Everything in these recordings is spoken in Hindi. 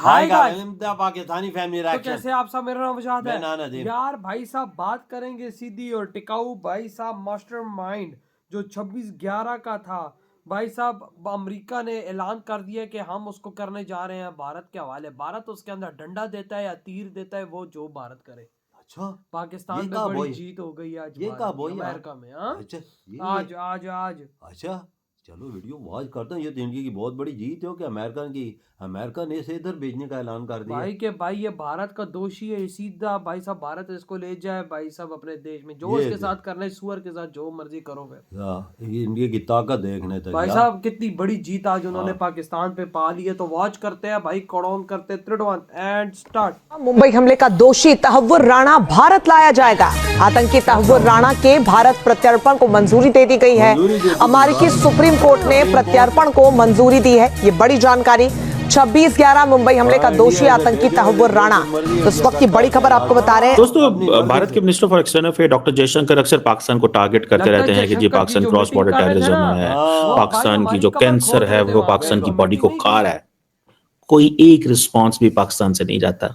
हाय guys. गाइस, पाकिस्तानी फैमिली तो रिएक्शन। कैसे आप सब, मेरा नाम वजाद मैं है नाना दीन। यार। भाई साहब बात करेंगे सीधी और टिकाऊ। भाई साहब मास्टरमाइंड जो 26/11 का था, भाई साहब अमेरिका ने ऐलान कर दिया कि हम उसको करने जा रहे हैं भारत के हवाले। भारत उसके अंदर डंडा देता है या तीर देता है, वो जो भारत करे। अच्छा, पाकिस्तान ये पे कहा बड़ी बोई? जीत हो गई आज ये भारत कहा की, बोई यार? अमेरिका में। हाँ अच्छा, आज आज आज अच्छा, चलो वीडियो वॉच करता हूँ। ये तो इंडिया की बहुत बड़ी जीत है कि अमेरिका ने इसे इधर भेजने का ऐलान कर दिया। भाई ये भारत का दोषी है सीधा। भाई साहब भारत इसको ले जाए भाई साहब अपने देश में, जो ये इसके दे। साथ करना है, सुअर के साथ जो मर्जी करो फिर। ये इंडिया की ताकत देखने तक भाई यार। साहब कितनी बड़ी जीत आज उन्होंने हाँ। पाकिस्तान पे पा ली है। तो वॉच करते हैं भाई, कौन करते हैं 3 एंड स्टार्ट। मुंबई हमले का दोषी तहव्वुर राणा भारत लाया जाएगा। आतंकी तहव्वुर राणा के भारत प्रत्यर्पण को मंजूरी दे दी गई है। अमेरिकी सुप्रीम कोर्ट ने प्रत्यर्पण को मंजूरी दी है। ये बड़ी जानकारी। 26/11 मुंबई हमले का दोषी आतंकी तहव्वुर राणा। तो इस वक्त की बड़ी खबर आपको बता रहे हैं। दोस्तों, भारत के minister for external affair doctor Jaishankar अक्सर पाकिस्तान को टारगेट करते रहते हैं कि जी पाकिस्तान क्रॉस बॉर्डर टेररिज्म है, पाकिस्तान की जो कैंसर है वो पाकिस्तान की बॉडी को खा रहा है। कोई एक रिस्पांस भी पाकिस्तान से नहीं जाता।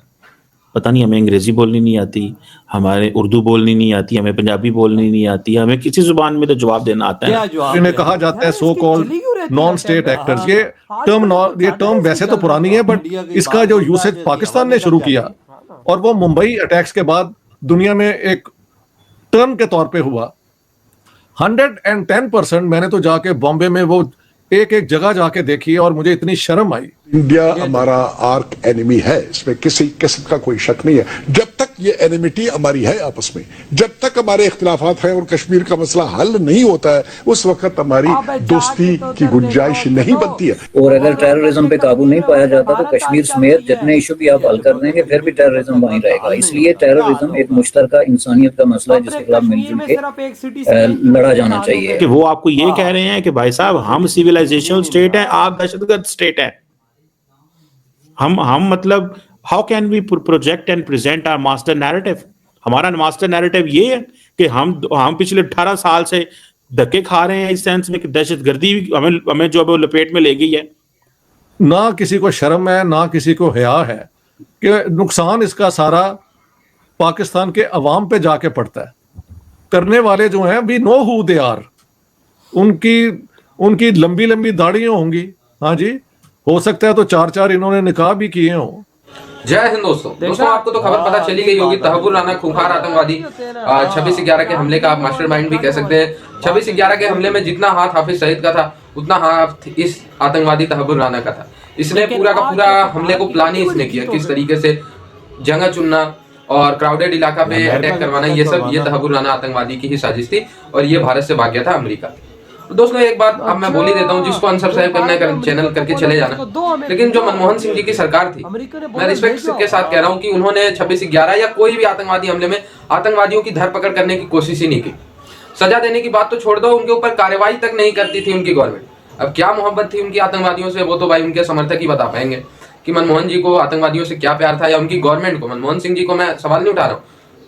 पता नहीं, हमें अंग्रेजी बोलनी नहीं आती, हमारे उर्दू बोलनी नहीं आती, हमें पंजाबी बोलनी नहीं आती, हमें किसी जुबान में तो जवाब देना आता है। इन्हें कहा जाता है so called non state actors. ये टर्म वैसे तो पुरानी है, बट इसका जो यूसेज पाकिस्तान ने शुरू किया और वो मुंबई अटैक्स के बाद दुनिया में एक टर्म के तौर पे हुआ। 110% मैंने तो जाके बॉम्बे में वो एक एक जगह जाके देखी और मुझे इतनी शर्म आई। इंडिया हमारा आर्क एनिमी है, इसमें किसी किस्म का कोई शक नहीं है। जब तक ये एनिमिटी हमारी है आपस में, जब तक हमारे इख्तिलाफात हैं और कश्मीर का मसला हल नहीं होता है, उस वक्त हमारी दोस्ती की गुंजाइश नहीं बनती है। और अगर टेररिज्म पे काबू नहीं पाया जाता तो कश्मीर समेत जितने इशू भी आप हल कर देंगे फिर भी टेररिज्म वहीं रहेगा। इसलिए टेररिज्म एक मुश्तरका इंसानियत का मसला है जिसके खिलाफ मिलजुल के लड़ा जाना चाहिए। कि वो आपको ये कह रहे हैं कि भाई साहब हम सिविलाइजेशनल स्टेट है, आप दहशतगर्द स्टेट है। हम मतलब how can we project and present our master narrative? हमारा मास्टर नैरेटिव ये है कि हम पिछले 18 साल से धक्के खा रहे हैं इस सेंस में कि दहशतगर्दी हमें जो अब लपेट में ले गई है। ना किसी को शर्म है, ना किसी को हया है कि नुकसान इसका सारा पाकिस्तान के अवाम पे जाके पड़ता है। करने वाले जो हैं we know who they are. उनकी लंबी लंबी दाढ़ियां होंगी। हाँ जी, हो सकता है तो 4 इन्होंने निकाह भी किए हों। जय हिंद दोस्तों, आपको तो खबर पता चली गई होगी। तहव्वुर राणा खूंखार आतंकवादी 26/11 के हमले का आप मास्टरमाइंड भी कह सकते हैं। 26/11 के हमले में जितना हाथ हाफिज सईद का था उतना हाथ इस आतंकवादी तहव्वुर राणा का था। इसने पूरा का पूरा हमले को प्लान ही इसने किया, किस तरीके से जगह चुनना और क्राउडेड इलाका पे अटैक करवाना, ये सब ये तहव्वुर राणा आतंकवादी की ही साजिश थी और ये भारत से भाग गया था अमेरिका। तो दोस्तों एक बात अब मैं बोल ही देता हूँ, जिसको अनसब्सक्राइब करना है चैनल करके चले जाना। लेकिन जो मनमोहन सिंह जी की सरकार थी, मैं रिस्पेक्ट के साथ कह रहा हूँ कि उन्होंने 26/11 या कोई भी आतंकवादी हमले में आतंकवादियों की धरपकड़ करने की कोशिश ही नहीं की। सजा देने की बात तो छोड़ दो, उनके ऊपर कार्रवाई तक नहीं करती थी उनकी गवर्नमेंट। अब क्या मोहब्बत थी उनकी आतंकवादियों से, वो तो भाई उनके समर्थक ही बता पाएंगे कि मनमोहन जी को आतंकवादियों से क्या प्यार था, या उनकी गवर्नमेंट को। मनमोहन सिंह जी को मैं सवाल नहीं उठा रहा हूँ,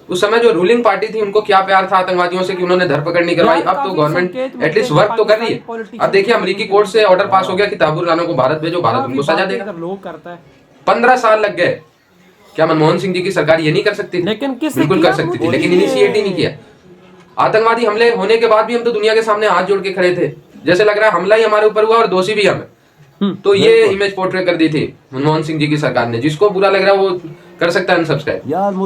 उस समय जो रूलिंग पार्टी थी उनको क्या प्यार था आतंकवादियों से कि उन्होंने धरपकड़ नहीं करवाई। अब तो गवर्नमेंट एटलीस्ट वर्क तो कर रही है। अब देखिए अमेरिकी कोर्ट से ऑर्डर पास हो गया कि तहव्वुर राणा को भारत भेजो, भारत उनको सजा देगा। 15 साल लग गए। क्या मनमोहन सिंह जी की सरकार ये नहीं कर सकती थी? बिल्कुल कर सकती थी, लेकिन इनिशिएट ही नहीं किया। आतंकवादी हमले होने के बाद भी हम तो दुनिया के सामने हाथ जोड़ के खड़े थे, जैसे लग रहा है हमला ही हमारे ऊपर हुआ और दोषी भी हमें। तो ये इमेज पोर्ट्रे कर दी थी मनमोहन सिंह जी की सरकार ने। जिसको बुरा लग रहा है वो कर सकता है अनसब्सक्राइब,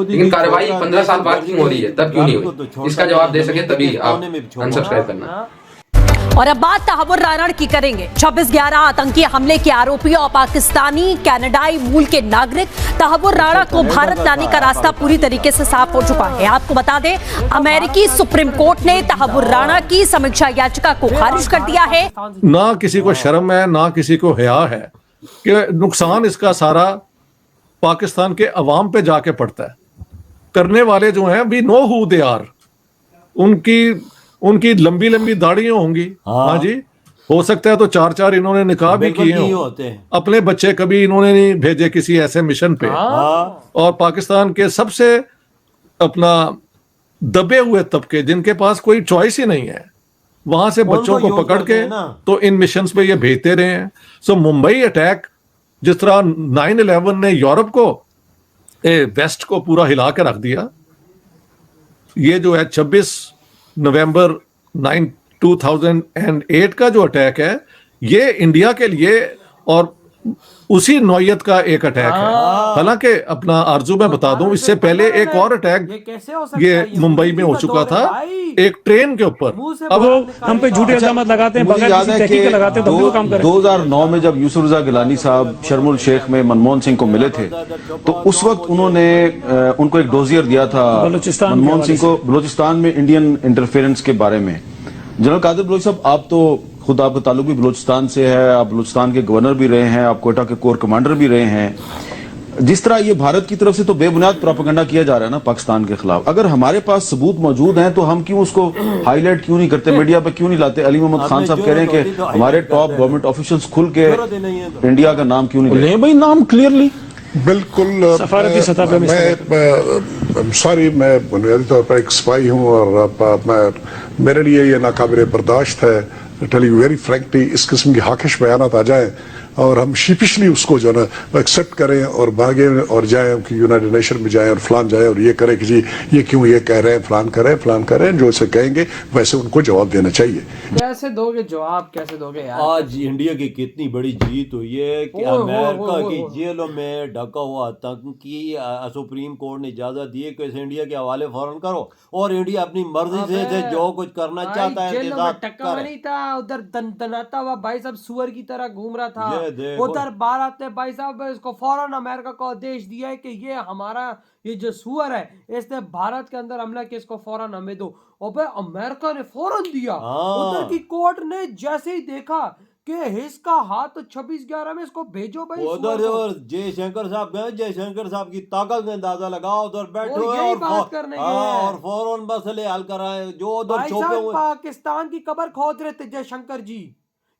लेकिन कार्रवाई 15 साल बाद क्यों हो रही है, तब क्यों नहीं हुई? इसका जवाब दे सके तभी आप अनसब्सक्राइब करना। और अब बात तहव्वुर राणा की करेंगे। 26/11 आतंकी हमले के आरोपी और पाकिस्तानी कनाडाई मूल के नागरिक तहव्वुर राणा को भारत लाने का रास्ता पूरी तरीके से साफ हो चुका है। आपको बता दें, अमेरिकी सुप्रीम कोर्ट ने तहव्वुर राणा की समीक्षा याचिका को खारिज कर दिया है। ना किसी को शर्म है, ना किसी को हया है कि नुकसान इसका सारा पाकिस्तान के अवाम पे जाके पड़ता है। करने वाले जो हैं we know who they are. उनकी लंबी लंबी दाढ़ियां होंगी। हाँ जी, हो सकता है तो 4 इन्होंने निकाह भी किए हों। अपने बच्चे कभी इन्होंने नहीं भेजे किसी ऐसे मिशन पे। और पाकिस्तान के सबसे अपना दबे हुए तबके जिनके पास कोई चॉइस ही नहीं है, वहां से बच्चों को पकड़ के तो इन मिशंस पे ये भेजते रहे हैं। सो मुंबई अटैक जिस तरह 9/11 ने यूरोप को वेस्ट को पूरा हिला के रख दिया, ये जो है 26 नवंबर 2008 का जो अटैक है, ये इंडिया के लिए और उसी नौयत का एक अटैक है। हालांकि अपना आरजू में बता दूं, इससे पहले एक और अटैक ये मुंबई में हो चुका था, एक ट्रेन के ऊपर। अब हम पे झूठे इल्जाम लगाते हैं, मुझे याद है कि 2009 में जब यूसुफ रजा गिलानी साहब शर्मुल शेख में मनमोहन सिंह को मिले थे, तो उस वक्त उन्होंने उनको एक डोजियर दिया था मनमोहन सिंह को बलूचिस्तान में इंडियन इंटरफेरेंस के बारे में। जनरल कादिर बलोच साहब, आप तो खुद आपका ताल्लुक भी बलूचिस्तान से है, आप बलूचिस्तान के गवर्नर भी रहे हैं, आप कोयटा के कोर कमांडर भी रहे हैं। जिस तरह ये भारत की तरफ से तो बेबुनियाद प्रोपेगेंडा किया जा रहा है ना पाकिस्तान के खिलाफ, अगर हमारे पास सबूत मौजूद हैं तो हम क्यों उसको हाईलाइट क्यों नहीं करते, मीडिया पे क्यों नहीं लाते? अली मोहम्मद खान साहब कह रहे हैं कि हमारे टॉप गवर्नमेंट ऑफिशियल्स खुल के इंडिया का नाम क्यों नहीं ले भाई, नाम क्लियरली बिल्कुल सफारती सतह पे सॉरी, मैं बुनियादी तौर पर एक स्पाई हूँ और मेरे लिए ये नाकाबिल बर्दाश्त है, टेल यू वेरी फ्रैंकली, इस किस्म की हाकिश बयानात आ जाएं और हम शिपिशली उसको जो है ना एक्सेप्ट करें और भागे और जाएं कि यूनाइटेड नेशन में जाएं और फलान जाएं और ये करें कि जी ये क्यों ये कह रहे हैं, फलान करें, जो इसे कहेंगे वैसे उनको जवाब देना चाहिए। कैसे दोगे जवाब, कैसे दोगे यार? आज इंडिया की कितनी बड़ी जीत हुई है कि अमेरिका की जेलों में ढका हुआ आतंकी सुप्रीम कोर्ट ने इजाजत दी है कि इसे इंडिया के हवाले फौरन करो और इंडिया अपनी मर्जी से जो कुछ करना चाहता है नहीं था, उधर दनदनाता हुआ भाई साहब सुअर की तरह घूम रहा था। उधर भारत ने भाई साहब इसको फौरन अमेरिका को आदेश दिया है कि ये हमारा ये जो सुअर है इसने भारत के अंदर हमला किया, इसको फौरन हमें दो। और भाई अमेरिका ने फौरन दिया। उधर की कोर्ट ने जैसे ही देखा कि इसका हाथ 26/11 में इसको भेजो भाई। उधर जयशंकर साहब गए, जयशंकर साहब की ताकत का अंदाजा लगाओ, उधर बैठो और फौरन मसले हल कराए जो उधर छुपे हुए। पाकिस्तान की कब्र खोद रहे थे जयशंकर जी,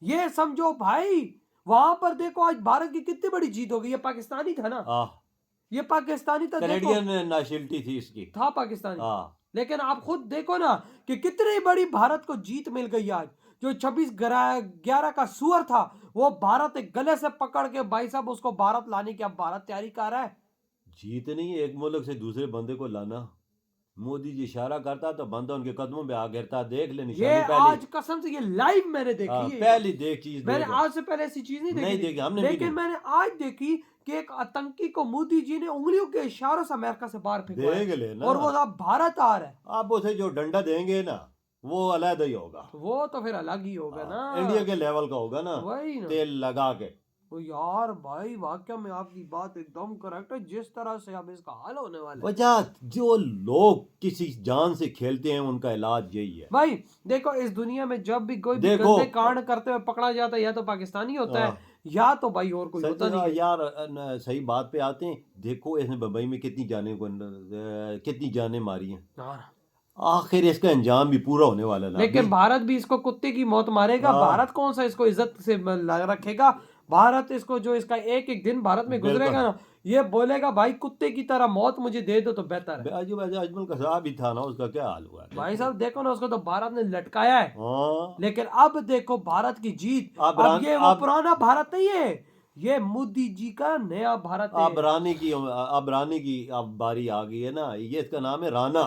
ये समझो भाई। वहां पर देखो आज भारत की कितनी बड़ी जीत हो गई। ये पाकिस्तानी था ना, ये पाकिस्तानी था, कैनेडियन नेशनलिटी थी इसकी, था पाकिस्तानी। लेकिन आप खुद देखो ना कि कितनी बड़ी भारत को जीत मिल गई आज। जो 26/11 का सुअर था वो भारत एक गले से पकड़ के भाई साहब उसको भारत लाने की अब भारत तैयारी कर रहा है। जीत नहीं, एक मुल्क से दूसरे बंदे को लाना। मोदी जी इशारा करता तो बंदा उनके कदमों पे आ गिरता। देख ले निशानी, ये आज कसम से ये लाइव मैंने देखी है। पहली देख चीज मैंने आज से पहले ऐसी चीज नहीं देखी हमने, लेकिन मैंने आज देखी कि एक आतंकी को मोदी जी ने उंगलियों के इशारों से अमेरिका से बाहर फेंका और वो अब भारत आ रहा है। आप उसे जो डंडा देंगे ना वो अलग ही होगा, वो तो फिर अलग ही होगा ना, इंडिया के लेवल का होगा ना, वही ना, तेल लगा के। तो यार भाई वाकई में आपकी बात एकदम करेक्ट है। जिस तरह से अब इसका हाल होने वाला है, वजह जो लोग किसी जान से खेलते हैं उनका इलाज यही है भाई। देखो इस दुनिया में जब भी कोई भी गंदे कांड करते हुए पकड़ा जाता है या तो पाकिस्तानी होता है या तो भाई और कोई होता नहीं। यार सही बात पे आते हैं। देखो इसने मुंबई में कितनी जानें मारी हैं, आखिर इसका अंजाम भी पूरा होने वाला है। लेकिन भारत भी इसको कुत्ते की मौत मारेगा। भारत कौन सा इसको इज्जत से रखेगा? भारत इसको जो इसका एक एक दिन भारत में गुजरेगा ना, ये बोलेगा भाई कुत्ते की तरह मौत मुझे दे दो तो बेहतर है। अजमल कसाब भी था ना, उसका क्या हाल हुआ भाई साहब? देखो ना, उसको तो भारत ने लटकाया है। लेकिन अब देखो भारत की जीत। अब ये वो पुराना भारत नहीं है, ये मोदी जी का नया भारत है। अब रानी की अब बारी आ गई है ना, ये इसका नाम है राणा।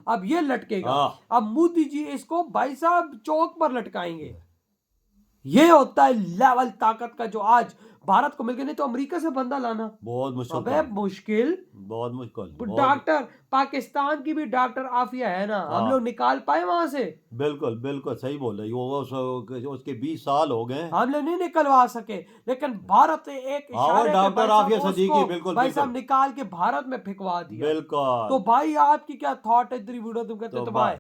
अब ये लटकेगा। अब मोदी जी इसको भाई साहब चौक पर लटकाएंगे। ये होता है लेवल ताकत का जो आज भारत को मिल गया। नहीं तो अमेरिका से बंदा लाना बहुत मुश्किल, बहुत मुश्किल। डॉक्टर पाकिस्तान की भी डॉक्टर आफिया है ना, हम लोग निकाल पाए वहां से। बिल्कुल सही बोल रही हो। उसके 20 साल हो गए, हम लोग नहीं निकलवा सके। लेकिन भारत ने एक इशारे डॉक्टर आफिया सदीकी बिल्कुल भाई साहब निकाल के भारत में फेंकवा दिया। बिल्कुल। तो भाई आपकी क्या थॉट है? वीडियो तुम कहते हो तो भाई